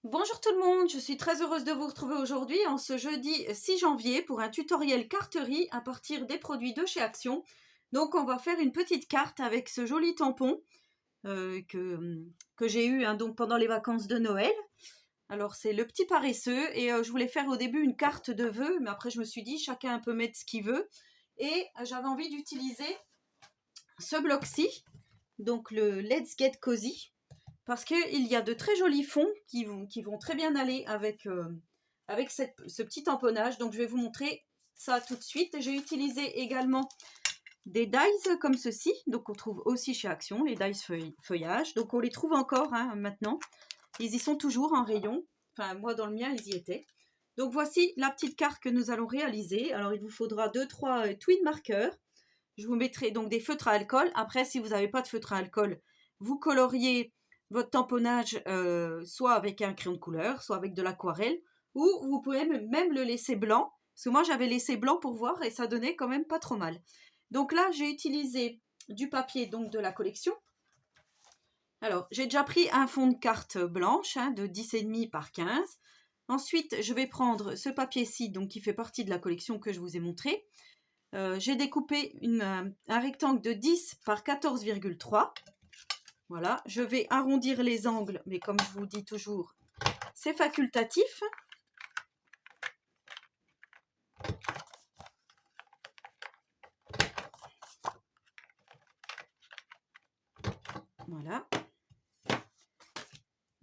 Bonjour tout le monde, je suis très heureuse de vous retrouver aujourd'hui en ce jeudi 6 janvier pour un tutoriel carterie à partir des produits de chez Action. Donc on va faire une petite carte avec ce joli tampon que j'ai eu donc pendant les vacances de Noël. Alors c'est le petit paresseux et je voulais faire au début une carte de vœux, mais après je me suis dit chacun peut mettre ce qu'il veut. Et j'avais envie d'utiliser ce bloc-ci, donc le Let's Get Cozy, parce qu'il y a de très jolis fonds qui vont très bien aller avec ce petit tamponnage. Donc je vais vous montrer ça tout de suite. J'ai utilisé également des dies comme ceci, donc on trouve aussi chez Action, les dies feuillage. Donc on les trouve encore maintenant. Ils y sont toujours en rayon. Enfin, moi dans le mien, ils y étaient. Donc voici la petite carte que nous allons réaliser. Alors il vous faudra 2-3 twin markers. Je vous mettrai donc des feutres à alcool. Après, si vous n'avez pas de feutre à alcool, vous coloriez votre tamponnage soit avec un crayon de couleur, soit avec de l'aquarelle, ou vous pouvez même le laisser blanc, parce que moi j'avais laissé blanc pour voir et ça donnait quand même pas trop mal. Donc là, j'ai utilisé du papier donc de la collection. Alors, j'ai déjà pris un fond de carte blanche de 10,5 par 15. Ensuite, je vais prendre ce papier-ci, donc qui fait partie de la collection que je vous ai montré. J'ai découpé un rectangle de 10 par 14,3. Voilà, je vais arrondir les angles, mais comme je vous dis toujours, c'est facultatif. Voilà.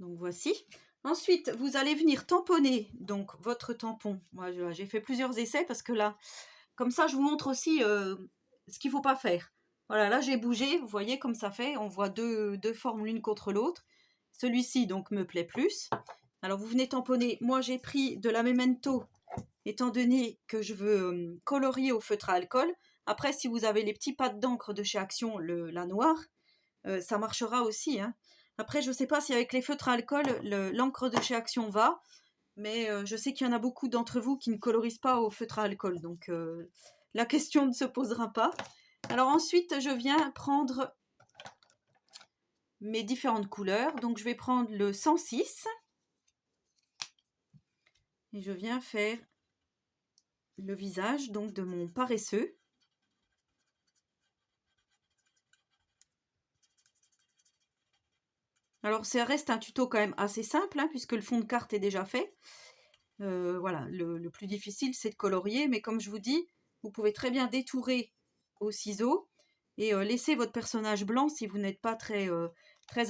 Donc voici. Ensuite, vous allez venir tamponner donc votre tampon. Moi, j'ai fait plusieurs essais parce que là, comme ça, je vous montre aussi ce qu'il ne faut pas faire. Voilà, là j'ai bougé, vous voyez comme ça fait. On voit deux formes l'une contre l'autre. Celui-ci donc me plaît plus. Alors vous venez tamponner. Moi j'ai pris de la Memento, étant donné que je veux colorier au feutre à alcool. Après, si vous avez les petits pads d'encre de chez Action, la noire, ça marchera aussi. Après, je ne sais pas si avec les feutres à alcool, l'encre de chez Action va, mais je sais qu'il y en a beaucoup d'entre vous qui ne colorisent pas au feutre à alcool, donc la question ne se posera pas. Alors ensuite, je viens prendre mes différentes couleurs. Donc je vais prendre le 106 et je viens faire le visage donc de mon paresseux. Alors ça reste un tuto quand même assez simple puisque le fond de carte est déjà fait. Voilà, le plus difficile c'est de colorier, mais comme je vous dis, vous pouvez très bien détourer au ciseau et laisser votre personnage blanc si vous n'êtes pas très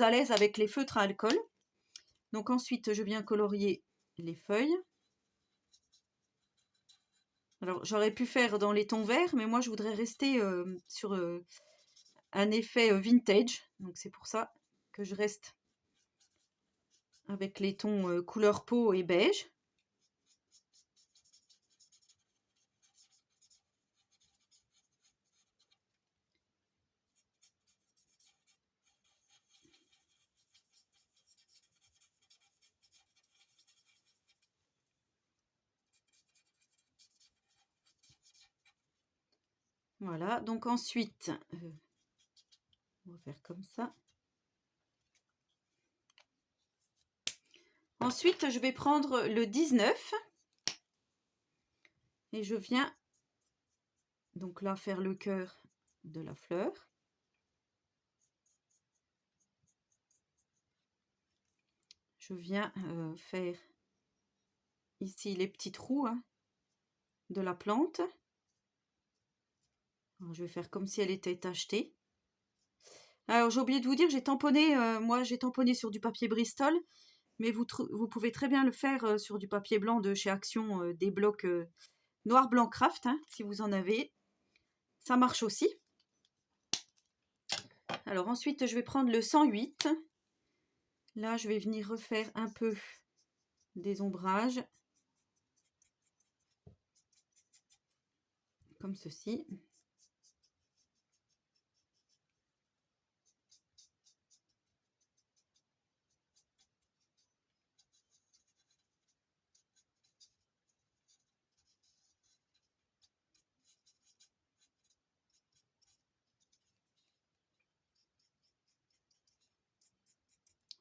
à l'aise avec les feutres à alcool. Donc ensuite, je viens colorier les feuilles. Alors j'aurais pu faire dans les tons verts, mais moi je voudrais rester sur un effet vintage. Donc c'est pour ça que je reste avec les tons couleur peau et beige. Voilà, donc ensuite, on va faire comme ça. Ensuite, je vais prendre le 19 et je viens donc là faire le cœur de la fleur. Je viens faire ici les petits trous de la plante. Alors, je vais faire comme si elle était tachetée. Alors j'ai oublié de vous dire, j'ai tamponné, moi j'ai tamponné sur du papier Bristol, mais vous pouvez très bien le faire sur du papier blanc de chez Action, des blocs noir blanc craft, si vous en avez. Ça marche aussi. Alors ensuite je vais prendre le 108. Là je vais venir refaire un peu des ombrages. Comme ceci.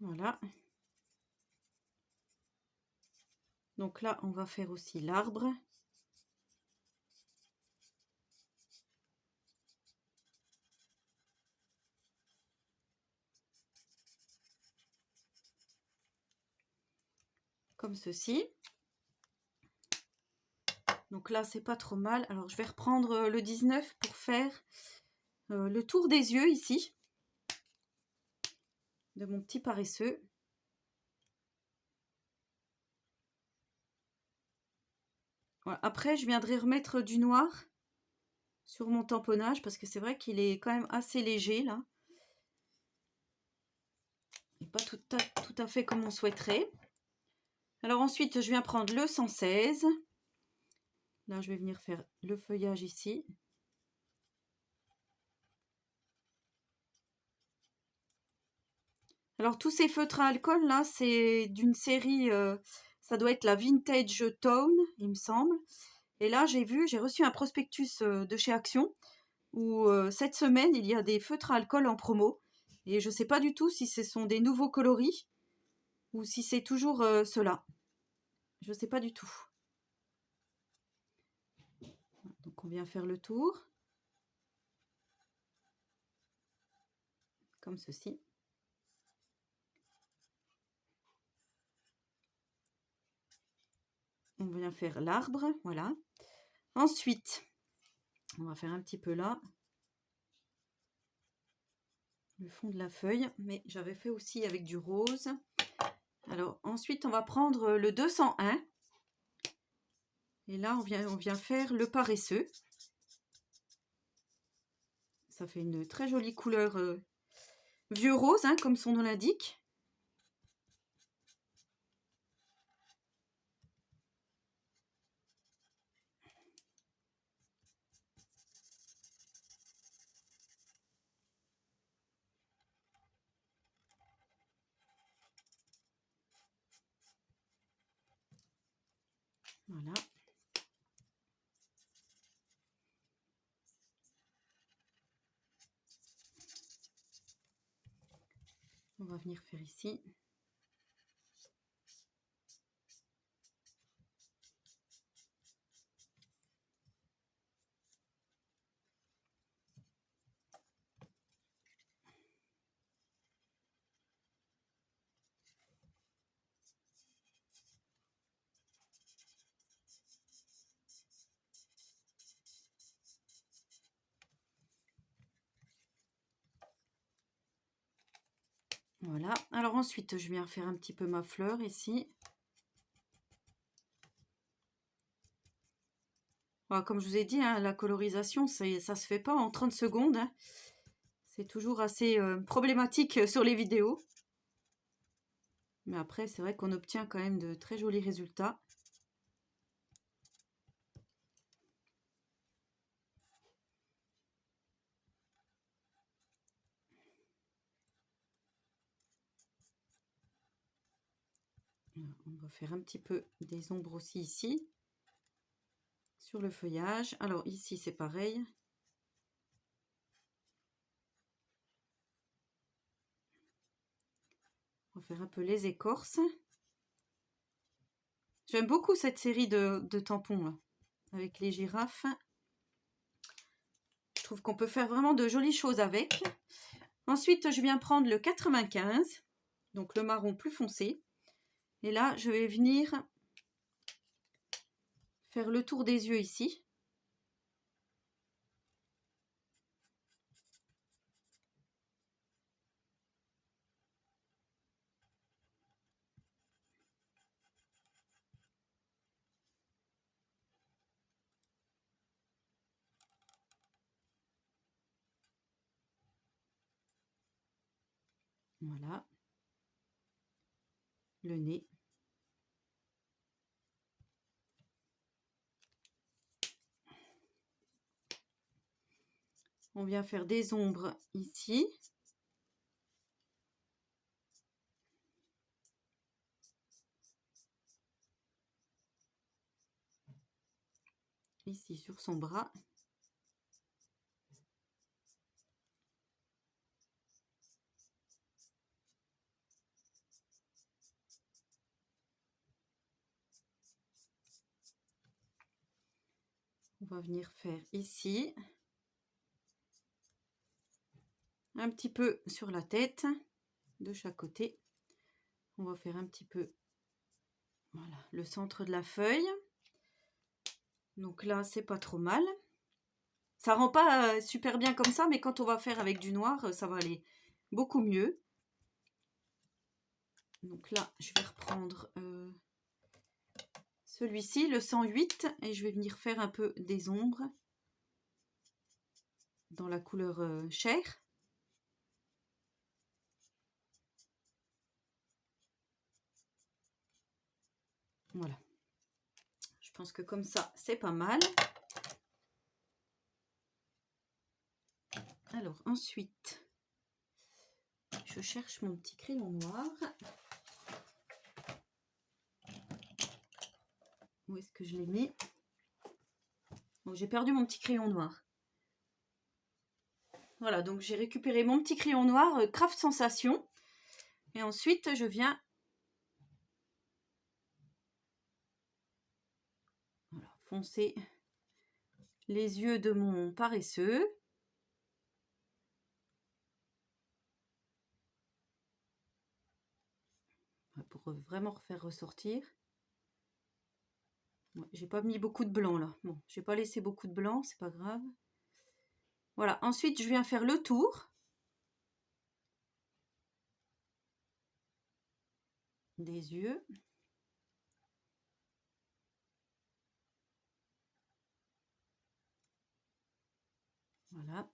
Voilà. Donc là, on va faire aussi l'arbre. Comme ceci. Donc là, c'est pas trop mal. Alors, je vais reprendre le 19 pour faire le tour des yeux ici. De mon petit paresseux. Voilà. Après, je viendrai remettre du noir sur mon tamponnage parce que c'est vrai qu'il est quand même assez léger là. Et pas tout à fait comme on souhaiterait. Alors ensuite, je viens prendre le 116. Là, je vais venir faire le feuillage ici. Alors tous ces feutres à alcool là, c'est d'une série, ça doit être la Vintage Tone, il me semble. Et là, j'ai reçu un prospectus de chez Action où cette semaine, il y a des feutres à alcool en promo. Et je ne sais pas du tout si ce sont des nouveaux coloris ou si c'est toujours ceux-là. Je ne sais pas du tout. Donc on vient faire le tour. Comme ceci. On vient faire l'arbre, voilà. Ensuite, on va faire un petit peu là. Le fond de la feuille, mais j'avais fait aussi avec du rose. Alors ensuite, on va prendre le 201. Et là, on vient faire le paresseux. Ça fait une très jolie couleur vieux rose, hein, comme son nom l'indique. Voilà. On va venir faire ici. Voilà. Alors ensuite, je viens faire un petit peu ma fleur ici. Voilà, comme je vous ai dit, hein, la colorisation, ça se fait pas en 30 secondes. Hein. C'est toujours assez problématique sur les vidéos. Mais après, c'est vrai qu'on obtient quand même de très jolis résultats. On va faire un petit peu des ombres aussi ici, sur le feuillage. Alors ici, c'est pareil. On va faire un peu les écorces. J'aime beaucoup cette série de tampons là, avec les girafes. Je trouve qu'on peut faire vraiment de jolies choses avec. Ensuite, je viens prendre le 95, donc le marron plus foncé. Et là, je vais venir faire le tour des yeux ici. Voilà. Le nez. On vient faire des ombres ici. Ici sur son bras. On va venir faire ici. Un petit peu sur la tête, de chaque côté. On va faire un petit peu, voilà, le centre de la feuille. Donc là, c'est pas trop mal. Ça rend pas super bien comme ça, mais quand on va faire avec du noir, ça va aller beaucoup mieux. Donc là, je vais reprendre celui-ci, le 108, et je vais venir faire un peu des ombres dans la couleur chair. Voilà. Je pense que comme ça, c'est pas mal. Alors ensuite, je cherche mon petit crayon noir. Où est-ce que je l'ai mis? Bon, j'ai perdu mon petit crayon noir. Voilà, donc j'ai récupéré mon petit crayon noir Craft Sensation. Et ensuite, je viens foncer les yeux de mon paresseux. Pour vraiment refaire ressortir. J'ai pas mis beaucoup de blanc là. Bon, j'ai pas laissé beaucoup de blanc, c'est pas grave. Voilà, ensuite je viens faire le tour des yeux. Voilà.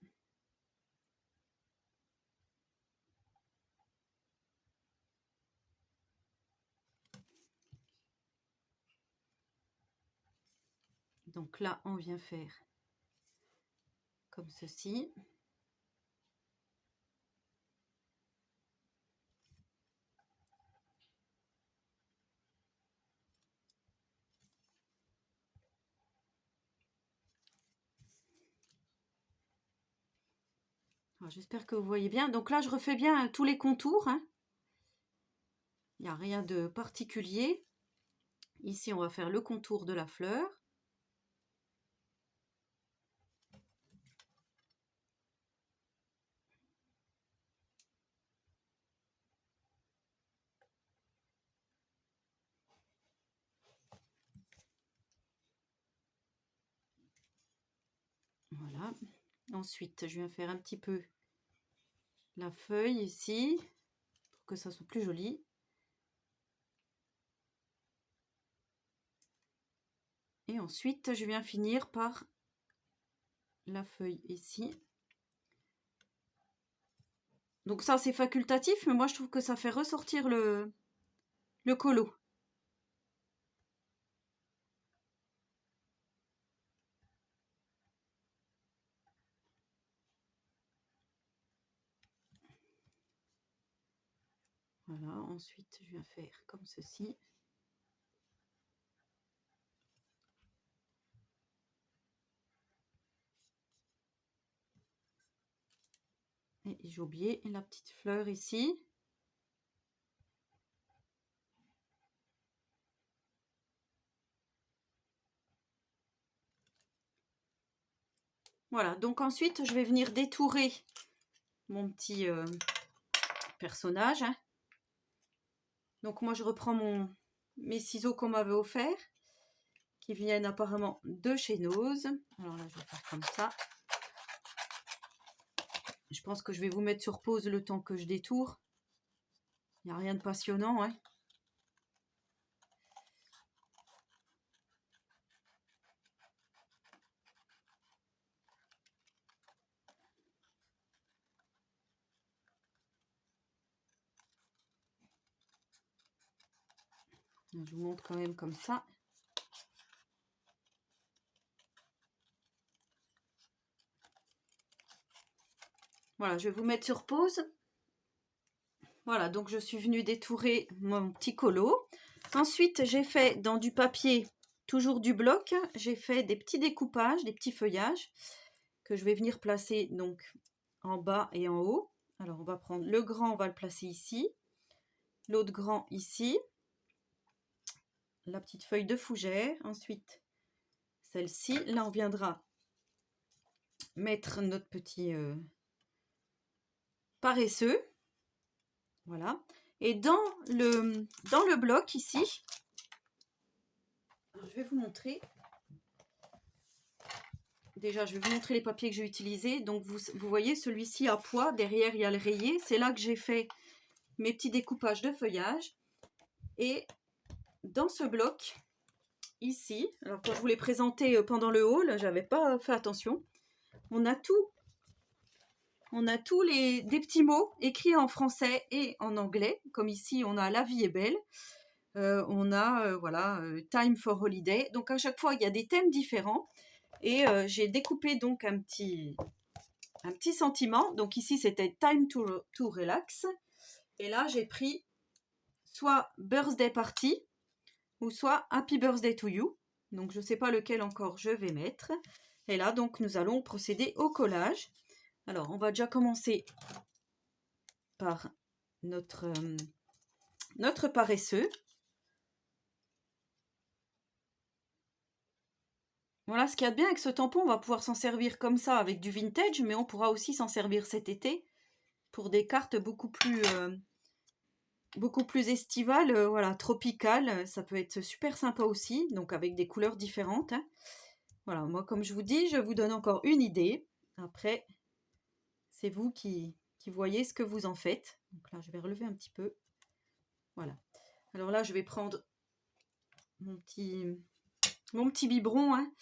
Donc là, on vient faire comme ceci. J'espère que vous voyez bien. Donc là, je refais bien tous les contours. Hein. Il n'y a rien de particulier. Ici, on va faire le contour de la fleur. Voilà. Ensuite, je viens faire un petit peu la feuille ici, pour que ça soit plus joli. Et ensuite, je viens finir par la feuille ici. Donc ça, c'est facultatif, mais moi, je trouve que ça fait ressortir le colo. Voilà, ensuite, je viens faire comme ceci. Et j'ai oublié la petite fleur ici. Voilà, donc ensuite, je vais venir détourer mon petit personnage. Hein. Donc moi, je reprends mes ciseaux qu'on m'avait offert, qui viennent apparemment de chez Nose. Alors là, je vais faire comme ça. Je pense que je vais vous mettre sur pause le temps que je détourne. Il n'y a rien de passionnant. Hein. Je vous montre quand même comme ça. Voilà, je vais vous mettre sur pause. Voilà, donc je suis venue détourer mon petit colo. Ensuite, j'ai fait dans du papier, toujours du bloc, j'ai fait des petits découpages, des petits feuillages que je vais venir placer donc en bas et en haut. Alors, on va prendre le grand, on va le placer ici. L'autre grand ici. La petite feuille de fougère. Ensuite, celle-ci. Là, on viendra mettre notre petit paresseux. Voilà. Et dans le bloc ici, alors, je vais vous montrer. Déjà, je vais vous montrer les papiers que j'ai utilisés. Donc, vous voyez, celui-ci à poids. Derrière, il y a le rayé. C'est là que j'ai fait mes petits découpages de feuillage. Et dans ce bloc, ici, alors quand je vous l'ai présenté pendant le haul, j'avais pas fait attention. On a des petits mots écrits en français et en anglais. Comme ici, on a La vie est belle. On a, voilà, Time for Holiday. Donc, à chaque fois, il y a des thèmes différents. Et j'ai découpé donc un petit sentiment. Donc ici, c'était Time to Relax. Et là, j'ai pris soit Birthday Party ou soit Happy Birthday to You. Donc, je ne sais pas lequel encore je vais mettre. Et là, donc, nous allons procéder au collage. Alors, on va déjà commencer par notre paresseux. Voilà, ce qu'il y a de bien avec ce tampon, on va pouvoir s'en servir comme ça avec du vintage, mais on pourra aussi s'en servir cet été pour des cartes beaucoup plus estivales, voilà, tropicales. Ça peut être super sympa aussi, donc avec des couleurs différentes. Hein. Voilà, moi comme je vous dis, je vous donne encore une idée. Après, c'est vous qui voyez ce que vous en faites. Donc là, je vais relever un petit peu. Voilà. Alors là, je vais prendre mon petit biberon. Hein.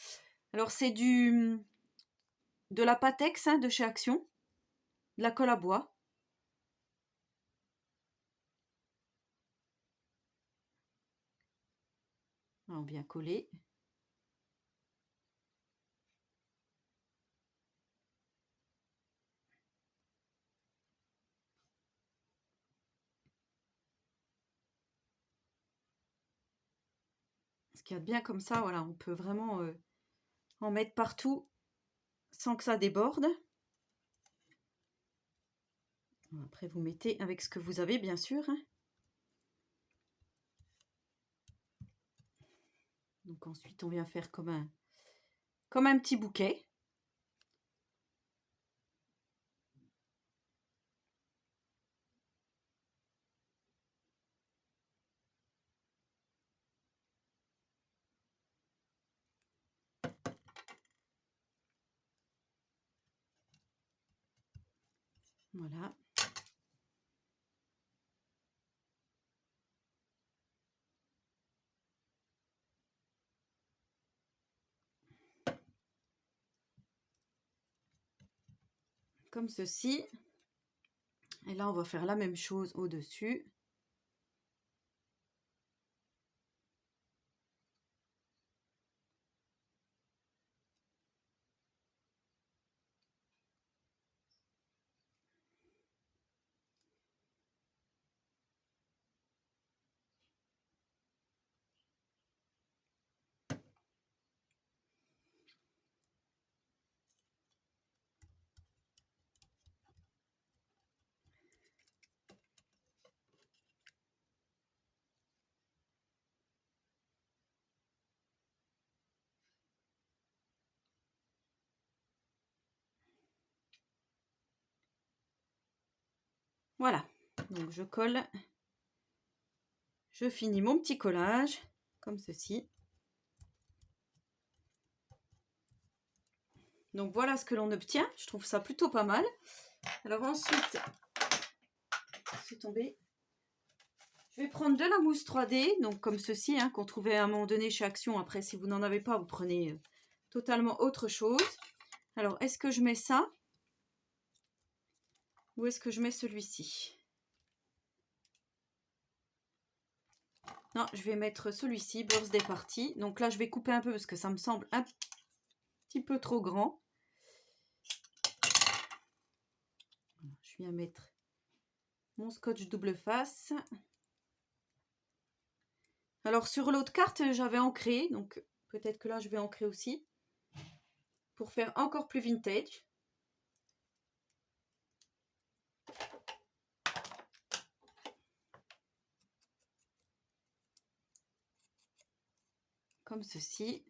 Alors c'est de la Patex hein, de chez Action, de la colle à bois. Alors bien collé. Ce qu'il y a de bien comme ça, voilà, on peut vraiment en mettre partout sans que ça déborde. Après, vous mettez avec ce que vous avez, bien sûr. Hein. Donc ensuite, on vient faire comme un petit bouquet. Voilà. Comme ceci. Et là, on va faire la même chose au-dessus. Voilà. Donc je colle. Je finis mon petit collage, comme ceci. Donc voilà ce que l'on obtient. Je trouve ça plutôt pas mal. Alors ensuite, c'est tombé. Je vais prendre de la mousse 3D, donc comme ceci, hein, qu'on trouvait à un moment donné chez Action. Après, si vous n'en avez pas, vous prenez totalement autre chose. Alors, est-ce que je mets ça? Ou est-ce que je mets celui-ci? Non, je vais mettre celui-ci, Birthday Party. Donc là, je vais couper un peu parce que ça me semble un petit peu trop grand. Je viens mettre mon scotch double face. Alors sur l'autre carte, j'avais ancré, donc peut-être que là, je vais ancrer aussi pour faire encore plus vintage. Comme ceci.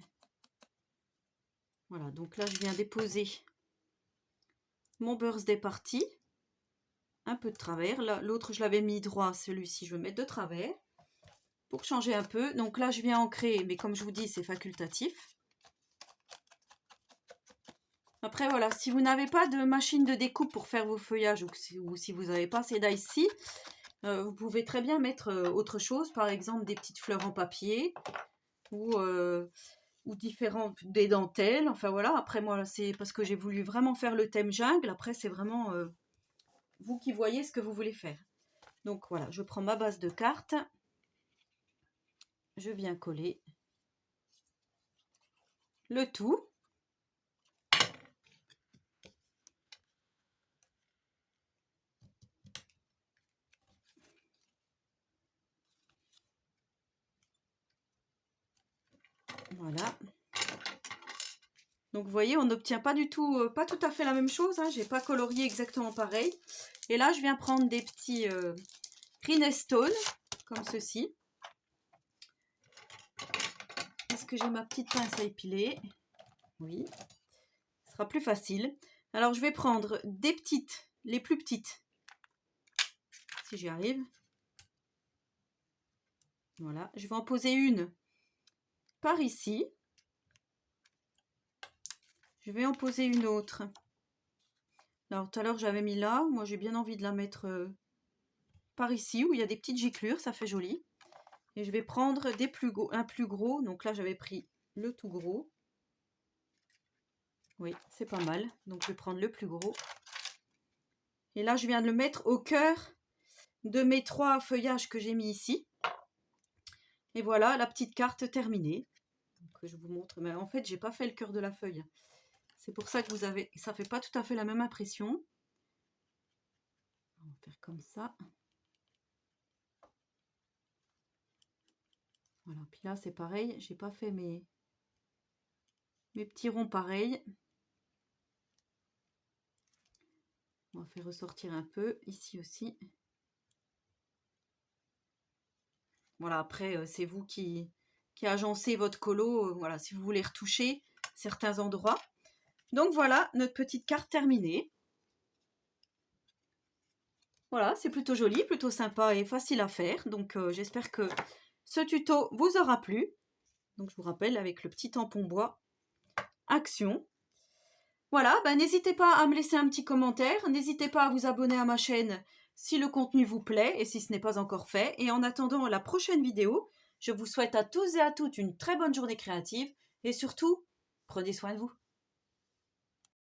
Voilà, donc là, je viens déposer mon birthday party. Un peu de travers. L'autre, je l'avais mis droit. Celui-ci, je vais mettre de travers. Pour changer un peu. Donc là, je viens ancrer. Mais comme je vous dis, c'est facultatif. Après, voilà. Si vous n'avez pas de machine de découpe pour faire vos feuillages ou si vous n'avez pas assez d'ici, vous pouvez très bien mettre autre chose. Par exemple, des petites fleurs en papier. Ou différentes, des dentelles, enfin voilà. Après moi, c'est parce que j'ai voulu vraiment faire le thème jungle. Après, c'est vraiment vous qui voyez ce que vous voulez faire. Donc voilà, je prends ma base de cartes, je viens coller le tout. Voilà. Donc vous voyez, on n'obtient pas du tout, pas tout à fait la même chose. Hein. J'ai pas colorié exactement pareil. Et là, je viens prendre des petits Rhinestone, comme ceci. Est-ce que j'ai ma petite pince à épiler? Oui, ce sera plus facile. Alors, je vais prendre des petites, les plus petites, si j'y arrive. Voilà, je vais en poser une par ici. Je vais en poser une autre. Alors, tout à l'heure, j'avais mis là. Moi, j'ai bien envie de la mettre par ici, où il y a des petites giclures. Ça fait joli. Et je vais prendre un plus gros. Donc là, j'avais pris le tout gros. Oui, c'est pas mal. Donc, je vais prendre le plus gros. Et là, je viens de le mettre au cœur de mes 3 feuillages que j'ai mis ici. Et voilà, la petite carte terminée. Donc, je vous montre. Mais en fait, j'ai pas fait le cœur de la feuille. C'est pour ça que ça fait pas tout à fait la même impression. On va faire comme ça. Voilà, puis là c'est pareil, j'ai pas fait mes petits ronds pareils. On va faire ressortir un peu, ici aussi. Voilà, après c'est vous qui agencez votre colo, voilà, si vous voulez retoucher certains endroits. Donc voilà, notre petite carte terminée. Voilà, c'est plutôt joli, plutôt sympa et facile à faire. Donc j'espère que ce tuto vous aura plu. Donc je vous rappelle avec le petit tampon bois Action. Voilà, ben, n'hésitez pas à me laisser un petit commentaire. N'hésitez pas à vous abonner à ma chaîne si le contenu vous plaît et si ce n'est pas encore fait. Et en attendant la prochaine vidéo, je vous souhaite à tous et à toutes une très bonne journée créative et surtout, prenez soin de vous.